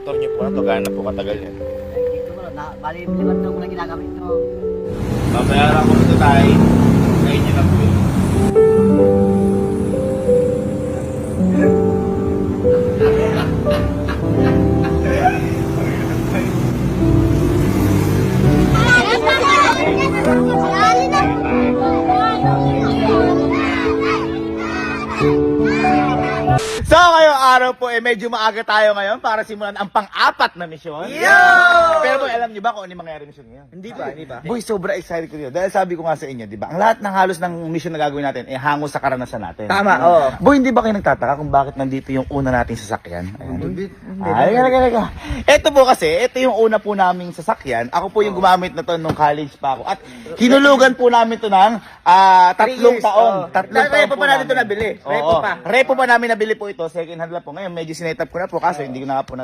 motor niyo po na to? Gaano po katagal yan? Dito mo, bali 5 taon ko na ginagamit ito. Babayaran ko ito tayo. Kain niyo na po yun. So, ngayong araw po, medyo maaga tayo ngayon para simulan ang pang-apat na misyon. Pero boy, alam niyo ba kung ano yung mangyayari misyon ngayon? Hindi ba? Boy, sobra excited ko dito. Dahil sabi ko nga sa inyo, di ba? Ang lahat ng halos ng mission na gagawin natin, hango sa karanasan natin. Tama, oo. Boy, hindi ba kayo nagtataka kung bakit nandito yung una nating sasakyan? Halika. Ito po kasi, ito yung una po naming sasakyan. Ako po yung gumamit na to nung college pa ako. At hinulugan po namin to ng 3 years, taon. 3 taon Repo pa natin namin. ito nabili. Repo pa namin nabili po ito. Second hand lang po. Ngayon, medyo sinet up ko na po. Kaso hindi ko na po